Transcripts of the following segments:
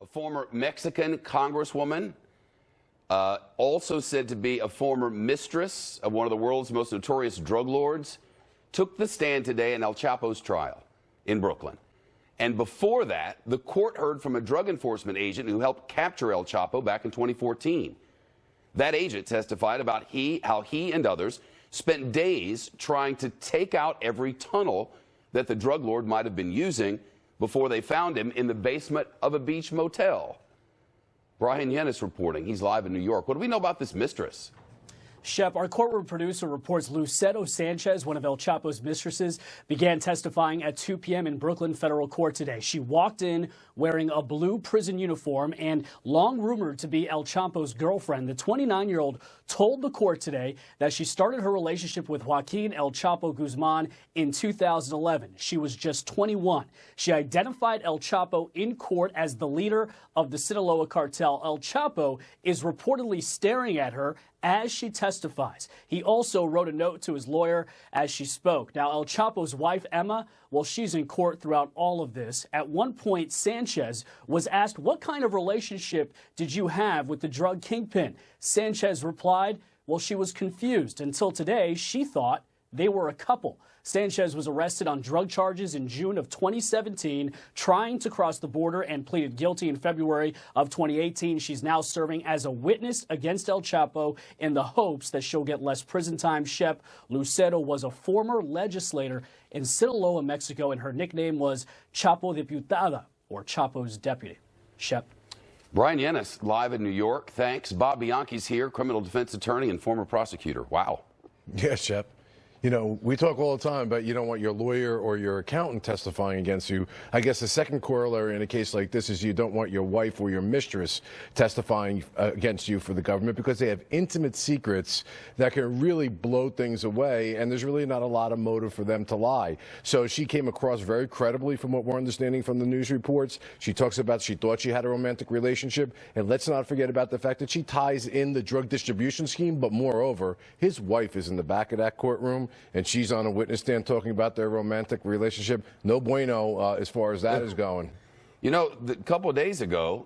A former Mexican congresswoman, also said to be a former mistress of one of the world's most notorious drug lords, took the stand today in El Chapo's trial in Brooklyn. And before that, the court heard from a drug enforcement agent who helped capture El Chapo back in 2014. That agent testified about how he and others spent days trying to take out every tunnel that the drug lord might have been using before they found him in the basement of a beach motel. Brian Yennis reporting. He's live in New York. What do we know about this mistress? Shep, our courtroom producer reports Lucero Sanchez, one of El Chapo's mistresses, began testifying at 2 p.m. in Brooklyn federal court today. She walked in wearing a blue prison uniform and long rumored to be El Chapo's girlfriend. The 29-year-old told the court today that she started her relationship with Joaquin El Chapo Guzman in 2011. She was just 21. She identified El Chapo in court as the leader of the Sinaloa cartel. El Chapo is reportedly staring at her as she testifies. He also wrote a note to his lawyer as she spoke. Now, El Chapo's wife, Emma, well, she's in court throughout all of this. At one point, Sanchez was asked, what kind of relationship did you have with the drug kingpin? Sanchez replied, well, she was confused. Until today, she thought they were a couple. Sanchez was arrested on drug charges in June of 2017, trying to cross the border, and pleaded guilty in February of 2018. She's now serving as a witness against El Chapo in the hopes that she'll get less prison time. Shep, Lucero was a former legislator in Sinaloa, Mexico, and her nickname was Chapo Diputada, or Chapo's deputy. Shep. Brian Yennis, live in New York. Thanks. Bob Bianchi's here, criminal defense attorney and former prosecutor. Wow. Yeah, Shep. You know, we talk all the time about you don't want your lawyer or your accountant testifying against you. I guess the second corollary in a case like this is you don't want your wife or your mistress testifying against you for the government, because they have intimate secrets that can really blow things away, and there's really not a lot of motive for them to lie. So she came across very credibly from what we're understanding from the news reports. She talks about she thought she had a romantic relationship, and let's not forget about the fact that she ties in the drug distribution scheme, but moreover, his wife is in the back of that courtroom, and she's on a witness stand talking about their romantic relationship. No bueno as far as that is going. You know, a couple of days ago,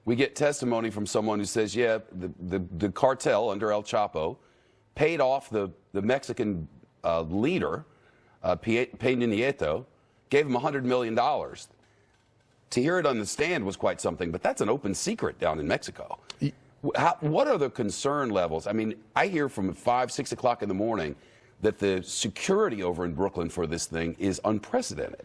we get testimony from someone who says, yeah, the cartel under El Chapo paid off the Mexican leader, Pena Nieto, gave him $100 million. To hear it on the stand was quite something, but that's an open secret down in Mexico. What are the concern levels? I mean, I hear from 5, 6 o'clock in the morning that the security over in Brooklyn for this thing is unprecedented.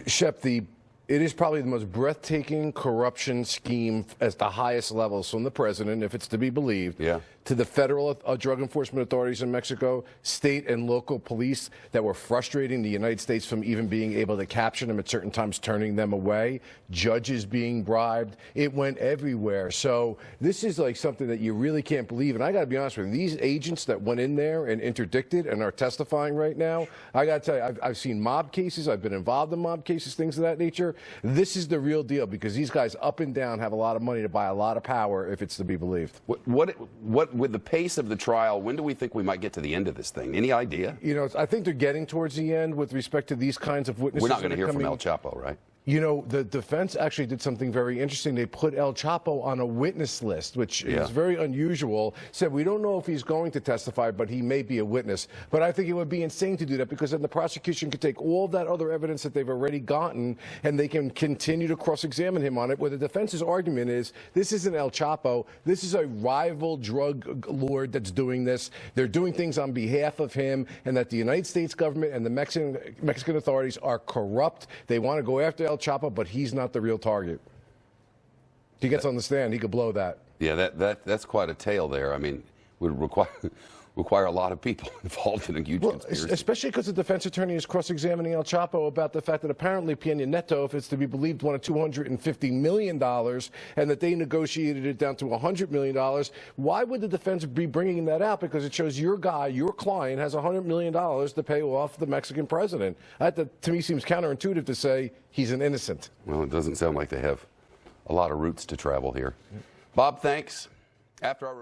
Shep, it is probably the most breathtaking corruption scheme at the highest levels, from the president, if it's to be believed, to the federal drug enforcement authorities in Mexico, state and local police that were frustrating the United States from even being able to capture them at certain times, turning them away, judges being bribed. It went everywhere. So this is like something that you really can't believe. And I got to be honest with you, these agents that went in there and interdicted and are testifying right now, I got to tell you, I've seen mob cases. I've been involved in mob cases, things of that nature. This is the real deal, because these guys up and down have a lot of money to buy a lot of power, if it's to be believed. What with the pace of the trial, when do we think we might get to the end of this thing? Any idea? You know, I think they're getting towards the end with respect to these kinds of witnesses. We're not going to hear from El Chapo, right? You know, the defense actually did something very interesting. They put El Chapo on a witness list, which is very unusual. Said, we don't know if he's going to testify, but he may be a witness. But I think it would be insane to do that, because then the prosecution could take all that other evidence that they've already gotten, and they can continue to cross-examine him on it, where the defense's argument is, this isn't El Chapo. This is a rival drug lord that's doing this. They're doing things on behalf of him, and that the United States government and the Mexican authorities are corrupt. They want to go after El Chapo, but he's not the real target. He gets on the stand, he could blow that. Yeah, that's quite a tale there. I mean, would require a lot of people involved in a huge conspiracy. Especially because the defense attorney is cross-examining El Chapo about the fact that apparently Pena Nieto, if it's to be believed, wanted $250 million, and that they negotiated it down to $100 million. Why would the defense be bringing that out? Because it shows your guy, your client, has $100 million to pay off the Mexican president. That, to me, seems counterintuitive to say he's an innocent. Well, it doesn't sound like they have a lot of routes to travel here. Bob, thanks. After our